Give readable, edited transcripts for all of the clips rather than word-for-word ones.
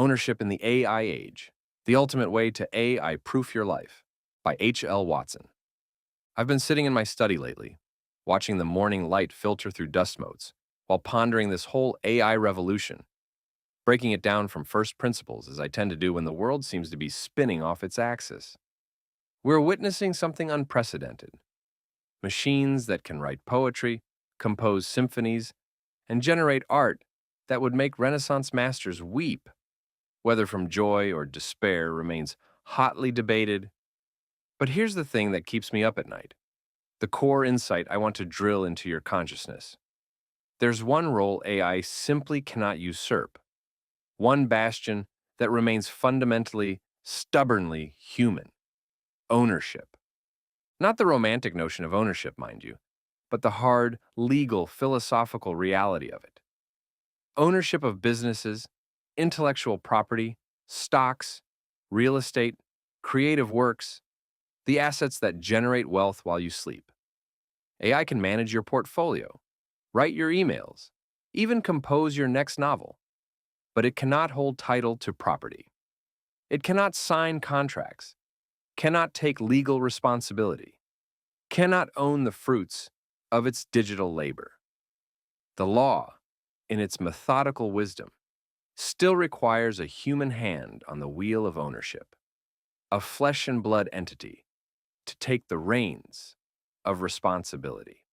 Ownership in the AI Age, The Ultimate Way to AI-Proof Your Life by H.L. Watson. I've been sitting in my study lately, watching the morning light filter through dust motes, while pondering this whole AI revolution, breaking it down from first principles as I tend to do when the world seems to be spinning off its axis. We're witnessing something unprecedented. Machines that can write poetry, compose symphonies, and generate art that would make Renaissance masters weep. Whether from joy or despair remains hotly debated. But here's the thing that keeps me up at night. The core insight I want to drill into your consciousness. There's one role AI simply cannot usurp, one bastion that remains fundamentally, stubbornly human: ownership. Not the romantic notion of ownership, mind you, but the hard, legal, philosophical reality of it. Ownership of businesses, intellectual property, stocks, real estate, creative works, the assets that generate wealth while you sleep. AI can manage your portfolio, write your emails, even compose your next novel, but it cannot hold title to property. It cannot sign contracts, cannot take legal responsibility, cannot own the fruits of its digital labor. The law, in its methodical wisdom, still requires a human hand on the wheel of ownership, a flesh and blood entity to take the reins of responsibility.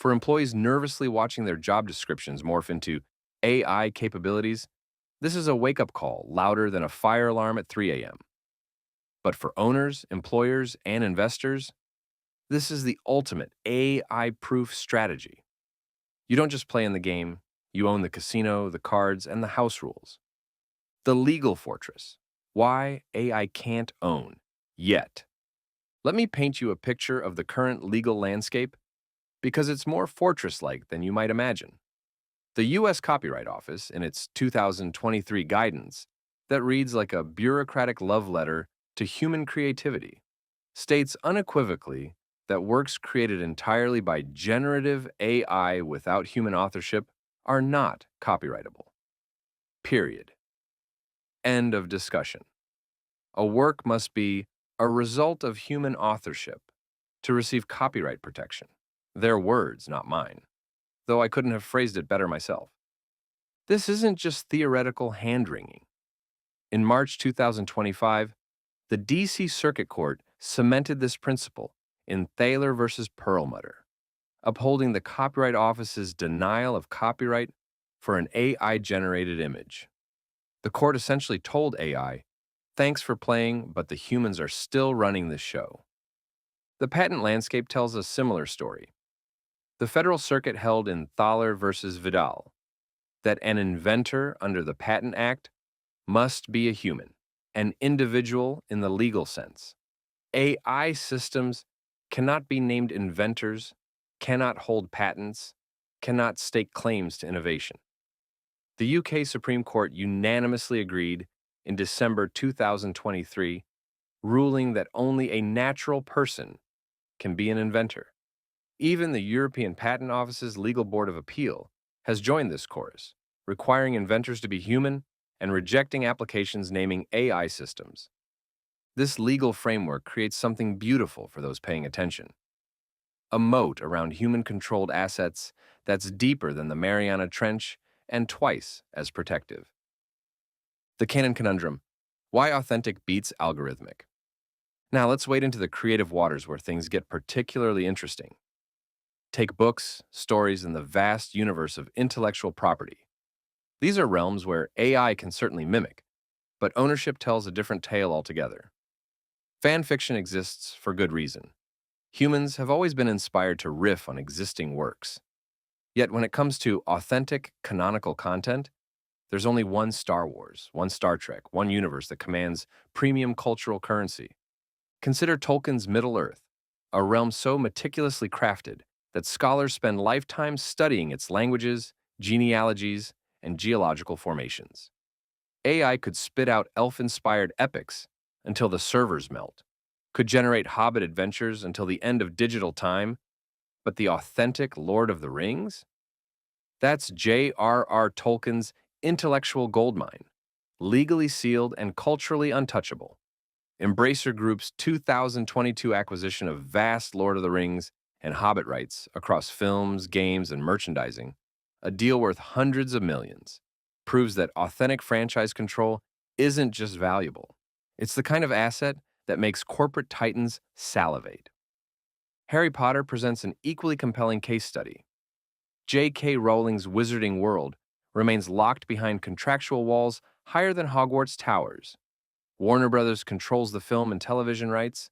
For employees nervously watching their job descriptions morph into AI capabilities, this is a wake-up call louder than a fire alarm at 3 a.m. But for owners, employers, and investors, this is the ultimate AI-proof strategy. You don't just play in the game, you own the casino, the cards, and the house rules. The legal fortress. Why AI can't own yet. Let me paint you a picture of the current legal landscape, because it's more fortress-like than you might imagine. The U.S. Copyright Office, in its 2023 guidance that reads like a bureaucratic love letter to human creativity, states unequivocally that works created entirely by generative AI without human authorship are not copyrightable. Period. End of discussion. A work must be a result of human authorship to receive copyright protection. Their words, not mine, though I couldn't have phrased it better myself. This isn't just theoretical hand-wringing. In March 2025, the D.C. Circuit Court cemented this principle in Thaler versus Perlmutter, upholding the Copyright Office's denial of copyright for an AI-generated image. The court essentially told AI, "Thanks for playing, but the humans are still running this show." The patent landscape tells a similar story. The Federal Circuit held in Thaler versus Vidal that an inventor under the Patent Act must be a human, an individual in the legal sense. AI systems cannot be named inventors, cannot hold patents, cannot stake claims to innovation. The UK Supreme Court unanimously agreed in December 2023, ruling that only a natural person can be an inventor. Even the European Patent Office's Legal Board of Appeal has joined this chorus, requiring inventors to be human and rejecting applications naming AI systems. This legal framework creates something beautiful for those paying attention: a moat around human-controlled assets that's deeper than the Mariana Trench and twice as protective. The canon conundrum: why authentic beats algorithmic? Now let's wade into the creative waters where things get particularly interesting. Take books, stories, and the vast universe of intellectual property. These are realms where AI can certainly mimic, but ownership tells a different tale altogether. Fan fiction exists for good reason. Humans have always been inspired to riff on existing works. Yet when it comes to authentic, canonical content, there's only one Star Wars, one Star Trek, one universe that commands premium cultural currency. Consider Tolkien's Middle-earth, a realm so meticulously crafted that scholars spend lifetimes studying its languages, genealogies, and geological formations. AI could spit out elf-inspired epics until the servers melt, could generate Hobbit adventures until the end of digital time, but the authentic Lord of the Rings? That's J.R.R. Tolkien's intellectual goldmine, legally sealed and culturally untouchable. Embracer Group's 2022 acquisition of vast Lord of the Rings and Hobbit rights across films, games, and merchandising, a deal worth hundreds of millions, proves that authentic franchise control isn't just valuable. It's the kind of asset that makes corporate titans salivate. Harry Potter presents an equally compelling case study. J.K. Rowling's wizarding world remains locked behind contractual walls higher than Hogwarts towers. Warner Brothers controls the film and television rights.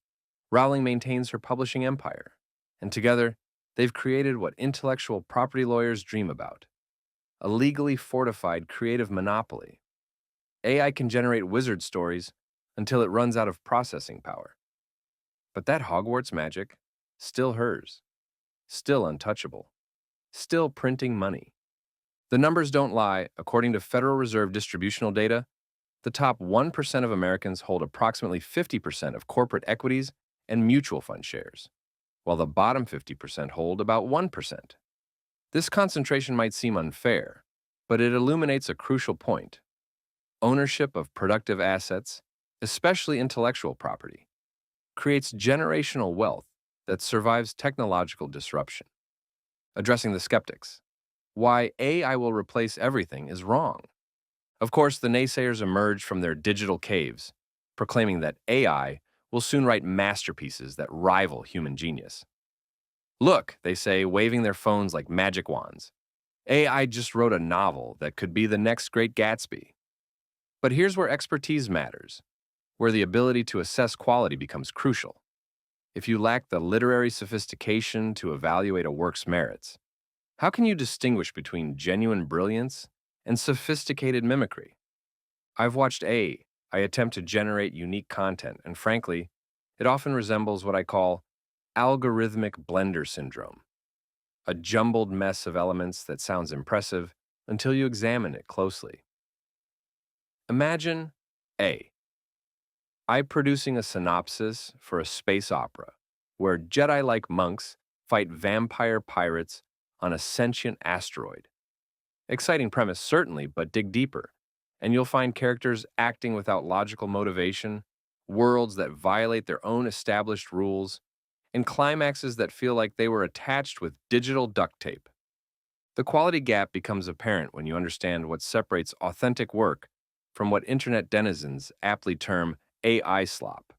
Rowling maintains her publishing empire. And together, they've created what intellectual property lawyers dream about: a legally fortified creative monopoly. AI can generate wizard stories until it runs out of processing power. But that Hogwarts magic, still hers, still untouchable, still printing money. The numbers don't lie. According to Federal Reserve distributional data, the top 1% of Americans hold approximately 50% of corporate equities and mutual fund shares, while the bottom 50% hold about 1%. This concentration might seem unfair, but it illuminates a crucial point. Ownership of productive assets, especially intellectual property, creates generational wealth that survives technological disruption. Addressing the skeptics: why AI will replace everything is wrong. Of course, the naysayers emerge from their digital caves, proclaiming that AI will soon write masterpieces that rival human genius. Look, they say, waving their phones like magic wands. AI just wrote a novel that could be the next Great Gatsby. But here's where expertise matters, where the ability to assess quality becomes crucial. If you lack the literary sophistication to evaluate a work's merits, how can you distinguish between genuine brilliance and sophisticated mimicry? I've watched AI attempt to generate unique content, and frankly, it often resembles what I call algorithmic blender syndrome, a jumbled mess of elements that sounds impressive until you examine it closely. Imagine I producing a synopsis for a space opera where Jedi-like monks fight vampire pirates on a sentient asteroid. Exciting premise, certainly, but dig deeper, and you'll find characters acting without logical motivation, worlds that violate their own established rules, and climaxes that feel like they were attached with digital duct tape. The quality gap becomes apparent when you understand what separates authentic work from what internet denizens aptly term AI slop.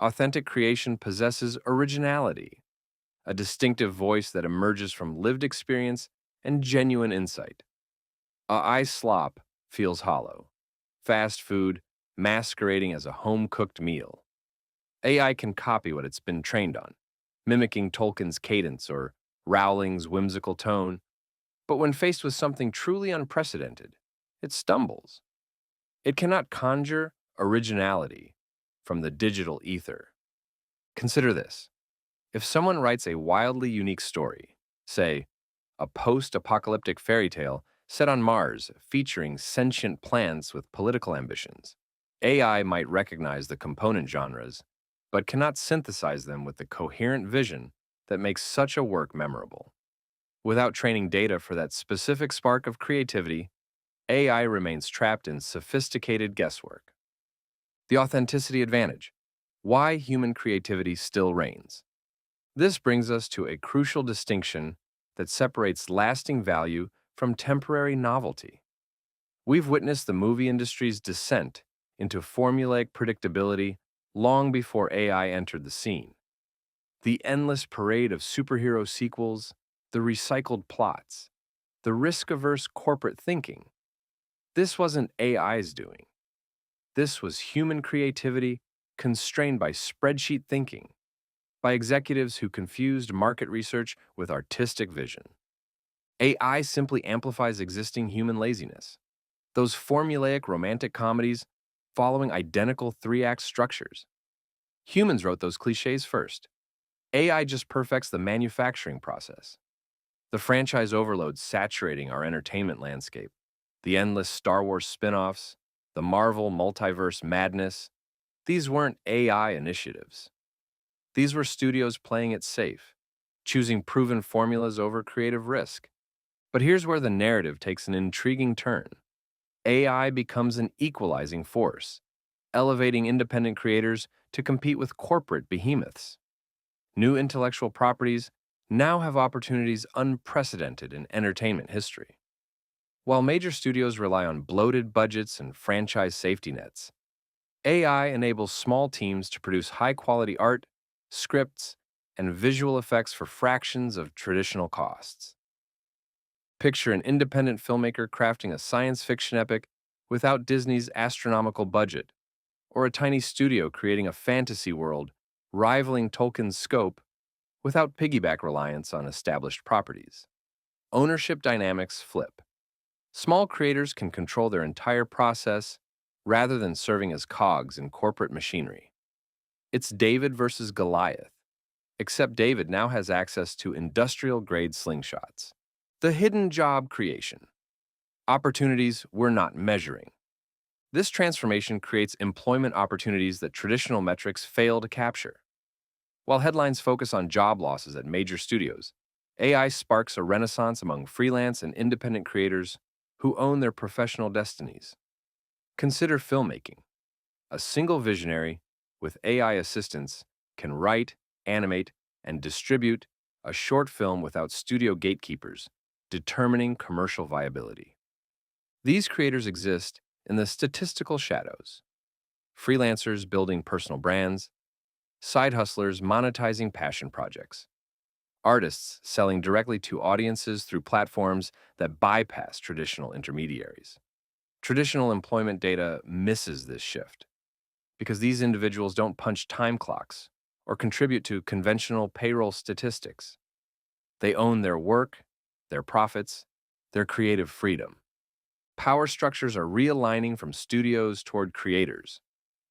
Authentic creation possesses originality, a distinctive voice that emerges from lived experience and genuine insight. AI slop feels hollow, fast food masquerading as a home-cooked meal. AI can copy what it's been trained on, mimicking Tolkien's cadence or Rowling's whimsical tone, but when faced with something truly unprecedented, it stumbles. It cannot conjure originality from the digital ether. Consider this. If someone writes a wildly unique story, say, a post-apocalyptic fairy tale set on Mars featuring sentient plants with political ambitions, AI might recognize the component genres, but cannot synthesize them with the coherent vision that makes such a work memorable. Without training data for that specific spark of creativity, AI remains trapped in sophisticated guesswork. The authenticity advantage: why human creativity still reigns. This brings us to a crucial distinction that separates lasting value from temporary novelty. We've witnessed the movie industry's descent into formulaic predictability long before AI entered the scene. The endless parade of superhero sequels, the recycled plots, the risk-averse corporate thinking. This wasn't AI's doing. This was human creativity constrained by spreadsheet thinking, by executives who confused market research with artistic vision. AI simply amplifies existing human laziness. Those formulaic romantic comedies following identical three-act structures. Humans wrote those cliches first. AI just perfects the manufacturing process. The franchise overload saturating our entertainment landscape. The endless Star Wars spin-offs, the Marvel multiverse madness. These weren't AI initiatives. These were studios playing it safe, choosing proven formulas over creative risk. But here's where the narrative takes an intriguing turn. AI becomes an equalizing force, elevating independent creators to compete with corporate behemoths. New intellectual properties now have opportunities unprecedented in entertainment history. While major studios rely on bloated budgets and franchise safety nets, AI enables small teams to produce high quality art, scripts, and visual effects for fractions of traditional costs. Picture an independent filmmaker crafting a science fiction epic without Disney's astronomical budget, or a tiny studio creating a fantasy world rivaling Tolkien's scope without piggyback reliance on established properties. Ownership dynamics flip. Small creators can control their entire process rather than serving as cogs in corporate machinery. It's David versus Goliath, except David now has access to industrial-grade slingshots. The hidden job creation. Opportunities we're not measuring. This transformation creates employment opportunities that traditional metrics fail to capture. While headlines focus on job losses at major studios, AI sparks a renaissance among freelance and independent creators who own their professional destinies. Consider filmmaking. A single visionary, with AI assistance, can write, animate, and distribute a short film without studio gatekeepers, determining commercial viability. These creators exist in the statistical shadows. Freelancers building personal brands, side hustlers monetizing passion projects, artists selling directly to audiences through platforms that bypass traditional intermediaries. Traditional employment data misses this shift because these individuals don't punch time clocks or contribute to conventional payroll statistics. They own their work, their profits, their creative freedom. Power structures are realigning from studios toward creators.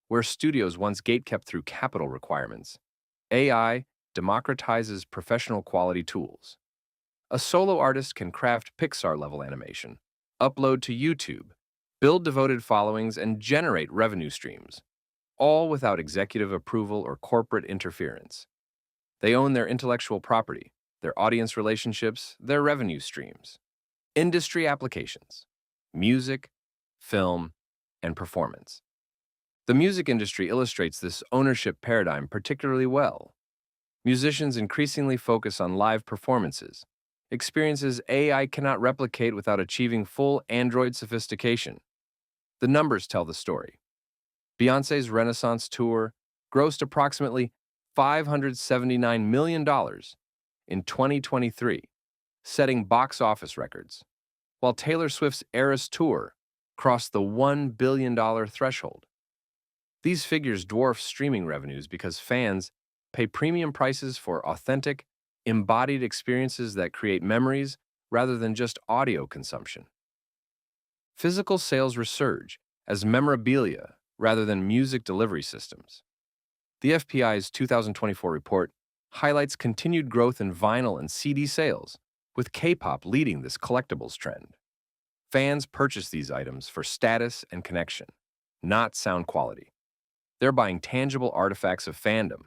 Where studios once gatekept through capital requirements, AI democratizes professional quality tools. A solo artist can craft Pixar-level animation, upload to YouTube, build devoted followings, and generate revenue streams, all without executive approval or corporate interference. They own their intellectual property, their audience relationships, their revenue streams. Industry applications: music, film, and performance. The music industry illustrates this ownership paradigm particularly well. Musicians increasingly focus on live performances, experiences AI cannot replicate without achieving full Android sophistication. The numbers tell the story. Beyoncé's Renaissance tour grossed approximately $579 million in 2023, setting box office records, while Taylor Swift's Eras tour crossed the $1 billion threshold. These figures dwarf streaming revenues because fans pay premium prices for authentic, embodied experiences that create memories rather than just audio consumption. Physical sales resurge as memorabilia rather than music delivery systems. The FPI's 2024 report highlights continued growth in vinyl and CD sales, with K-pop leading this collectibles trend. Fans purchase these items for status and connection, not sound quality. They're buying tangible artifacts of fandom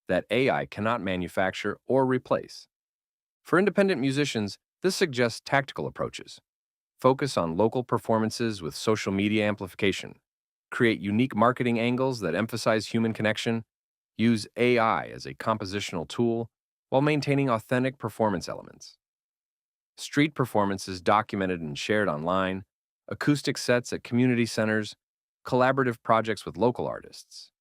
that AI cannot manufacture or replace. For independent musicians, this suggests tactical approaches. Focus on local performances with social media amplification. Create unique marketing angles that emphasize human connection. Use AI as a compositional tool while maintaining authentic performance elements. Street performances documented and shared online, acoustic sets at community centers, collaborative projects with local artists.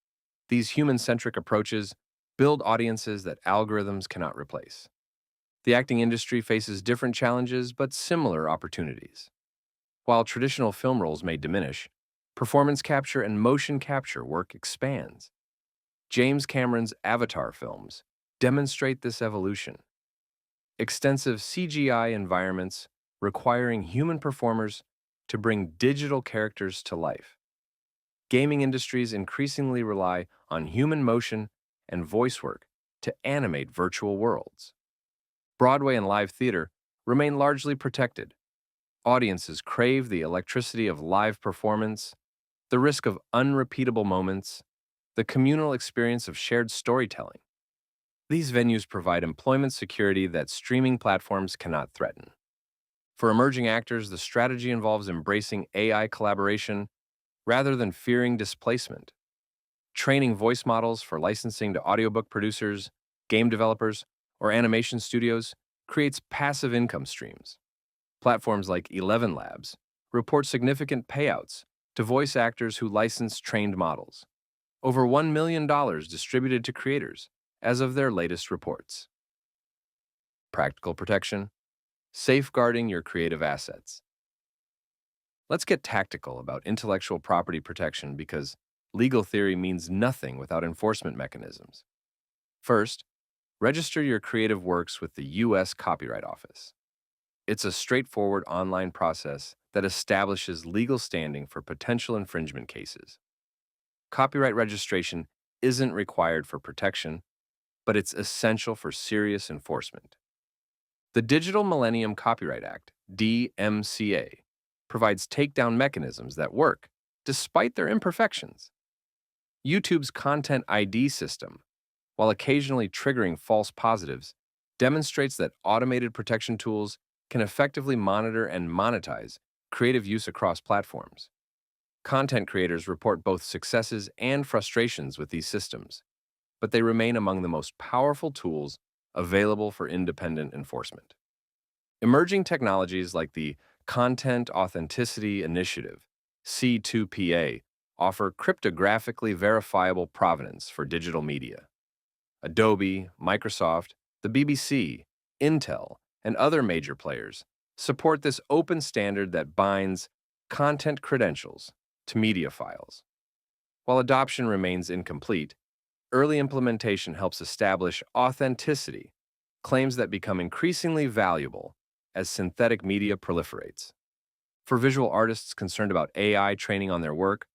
These human-centric approaches build audiences that algorithms cannot replace. The acting industry faces different challenges but similar opportunities. While traditional film roles may diminish, performance capture and motion capture work expands. James Cameron's Avatar films demonstrate this evolution. Extensive CGI environments requiring human performers to bring digital characters to life. Gaming industries increasingly rely on human motion and voice work to animate virtual worlds. Broadway and live theater remain largely protected. Audiences crave the electricity of live performance, the risk of unrepeatable moments, the communal experience of shared storytelling. These venues provide employment security that streaming platforms cannot threaten. For emerging actors, the strategy involves embracing AI collaboration rather than fearing displacement. Training voice models for licensing to audiobook producers, game developers, or animation studios creates passive income streams. Platforms like 11 Labs report significant payouts to voice actors who license trained models. Over $1 million distributed to creators as of their latest reports. Practical protection, safeguarding your creative assets. Let's get tactical about intellectual property protection because legal theory means nothing without enforcement mechanisms. First, register your creative works with the U.S. Copyright Office. It's a straightforward online process that establishes legal standing for potential infringement cases. Copyright registration isn't required for protection, but it's essential for serious enforcement. The Digital Millennium Copyright Act, DMCA, provides takedown mechanisms that work despite their imperfections. YouTube's Content ID system, while occasionally triggering false positives, demonstrates that automated protection tools can effectively monitor and monetize creative use across platforms. Content creators report both successes and frustrations with these systems, but they remain among the most powerful tools available for independent enforcement. Emerging technologies like the Content Authenticity Initiative, C2PA, offer cryptographically verifiable provenance for digital media. Adobe, Microsoft, the BBC, Intel, and other major players support this open standard that binds content credentials to media files. While adoption remains incomplete, early implementation helps establish authenticity, claims that become increasingly valuable as synthetic media proliferates. For visual artists concerned about AI training on their work,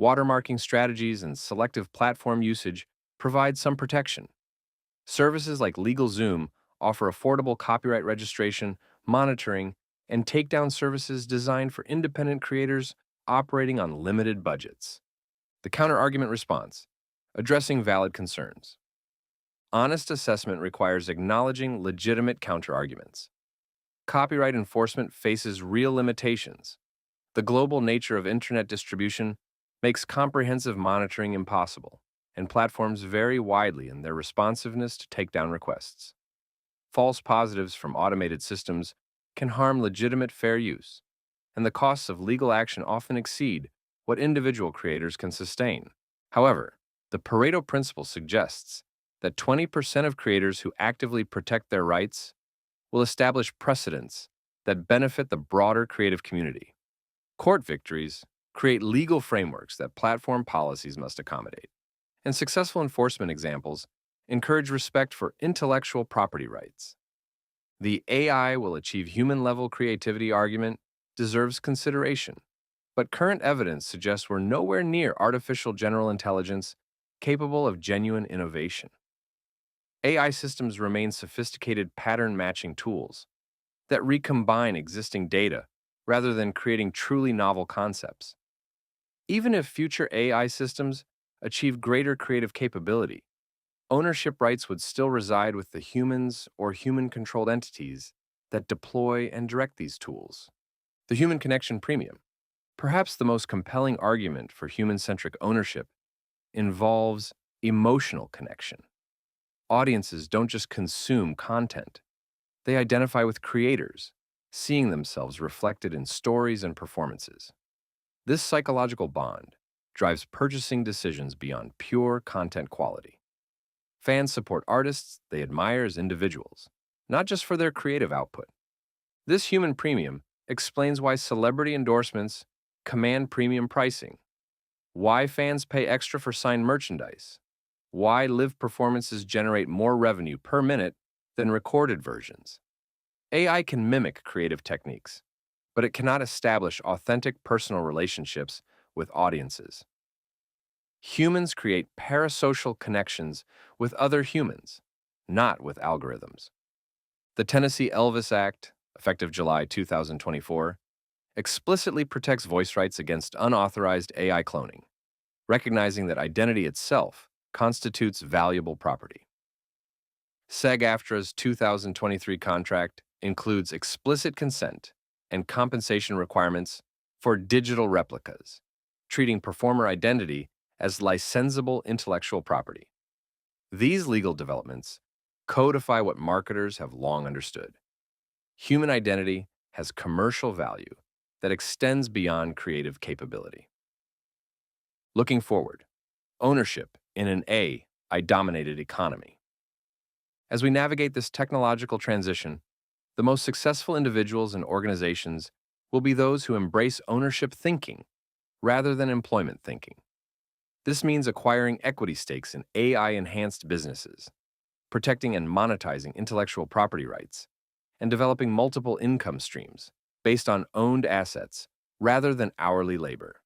watermarking strategies and selective platform usage provide some protection. Services like LegalZoom offer affordable copyright registration, monitoring, and takedown services designed for independent creators operating on limited budgets. The counterargument response: addressing valid concerns. Honest assessment requires acknowledging legitimate counterarguments. Copyright enforcement faces real limitations. The global nature of internet distribution makes comprehensive monitoring impossible, and platforms vary widely in their responsiveness to takedown requests. False positives from automated systems can harm legitimate fair use, and the costs of legal action often exceed what individual creators can sustain. However, the Pareto principle suggests that 20% of creators who actively protect their rights will establish precedents that benefit the broader creative community. Court victories create legal frameworks that platform policies must accommodate, and successful enforcement examples encourage respect for intellectual property rights. The AI will achieve human-level creativity argument deserves consideration, but current evidence suggests we're nowhere near artificial general intelligence capable of genuine innovation. AI systems remain sophisticated pattern-matching tools that recombine existing data rather than creating truly novel concepts. Even if future AI systems achieve greater creative capability, ownership rights would still reside with the humans or human-controlled entities that deploy and direct these tools. The human connection premium. Perhaps the most compelling argument for human-centric ownership involves emotional connection. Audiences don't just consume content. They identify with creators, seeing themselves reflected in stories and performances. This psychological bond drives purchasing decisions beyond pure content quality. Fans support artists they admire as individuals, not just for their creative output. This human premium explains why celebrity endorsements command premium pricing, why fans pay extra for signed merchandise, why live performances generate more revenue per minute than recorded versions. AI can mimic creative techniques, but it cannot establish authentic personal relationships with audiences. Humans create parasocial connections with other humans, not with algorithms. The Tennessee Elvis Act, effective July 2024, explicitly protects voice rights against unauthorized AI cloning, recognizing that identity itself constitutes valuable property. SAG-AFTRA's 2023 contract includes explicit consent and compensation requirements for digital replicas, treating performer identity as licensable intellectual property. These legal developments codify what marketers have long understood. Human identity has commercial value that extends beyond creative capability. Looking forward, ownership in an AI-dominated economy. As we navigate this technological transition, the most successful individuals and organizations will be those who embrace ownership thinking rather than employment thinking. This means acquiring equity stakes in AI-enhanced businesses, protecting and monetizing intellectual property rights, and developing multiple income streams based on owned assets rather than hourly labor.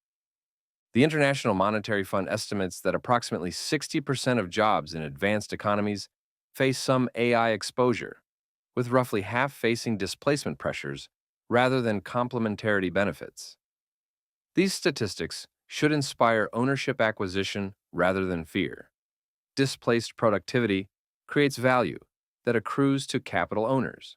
The International Monetary Fund estimates that approximately 60% of jobs in advanced economies face some AI exposure, with roughly half facing displacement pressures rather than complementarity benefits. These statistics should inspire ownership acquisition rather than fear. Displaced productivity creates value that accrues to capital owners.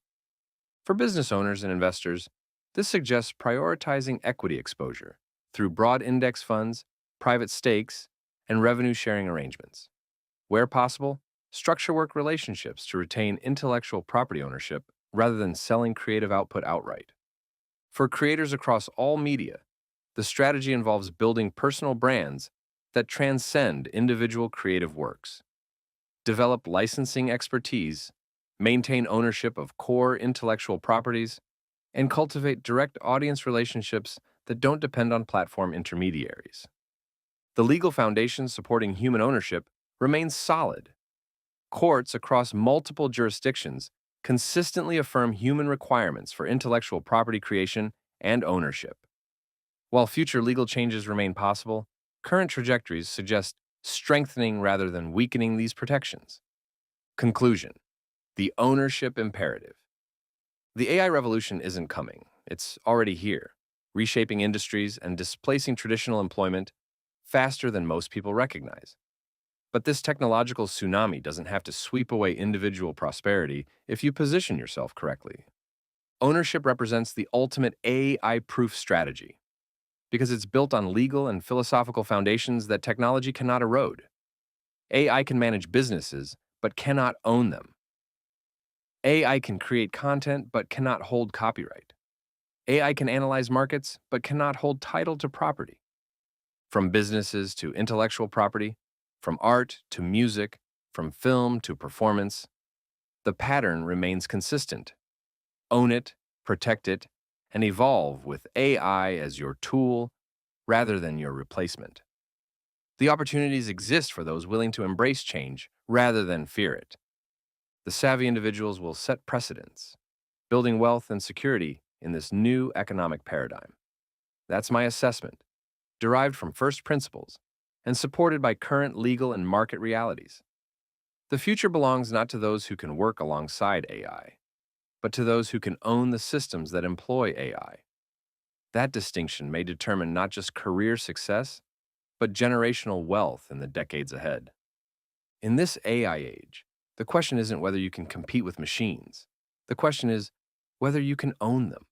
For business owners and investors, this suggests prioritizing equity exposure through broad index funds, private stakes, and revenue-sharing arrangements. Where possible, structure work relationships to retain intellectual property ownership rather than selling creative output outright. For creators across all media, the strategy involves building personal brands that transcend individual creative works. Develop licensing expertise, maintain ownership of core intellectual properties, and cultivate direct audience relationships that don't depend on platform intermediaries. The legal foundation supporting human ownership remains solid. Courts across multiple jurisdictions consistently affirm human requirements for intellectual property creation and ownership. While future legal changes remain possible, current trajectories suggest strengthening rather than weakening these protections. Conclusion: the ownership imperative. The AI revolution isn't coming, it's already here, reshaping industries and displacing traditional employment faster than most people recognize. But this technological tsunami doesn't have to sweep away individual prosperity if you position yourself correctly. Ownership represents the ultimate AI-proof strategy because it's built on legal and philosophical foundations that technology cannot erode. AI can manage businesses, but cannot own them. AI can create content, but cannot hold copyright. AI can analyze markets, but cannot hold title to property. From businesses to intellectual property, from art to music, from film to performance, the pattern remains consistent. Own it, protect it, and evolve with AI as your tool rather than your replacement. The opportunities exist for those willing to embrace change rather than fear it. The savvy individuals will set precedents, building wealth and security in this new economic paradigm. That's my assessment, derived from first principles and supported by current legal and market realities. The future belongs not to those who can work alongside AI, but to those who can own the systems that employ AI. That distinction may determine not just career success, but generational wealth in the decades ahead. In this AI age, the question isn't whether you can compete with machines. The question is whether you can own them.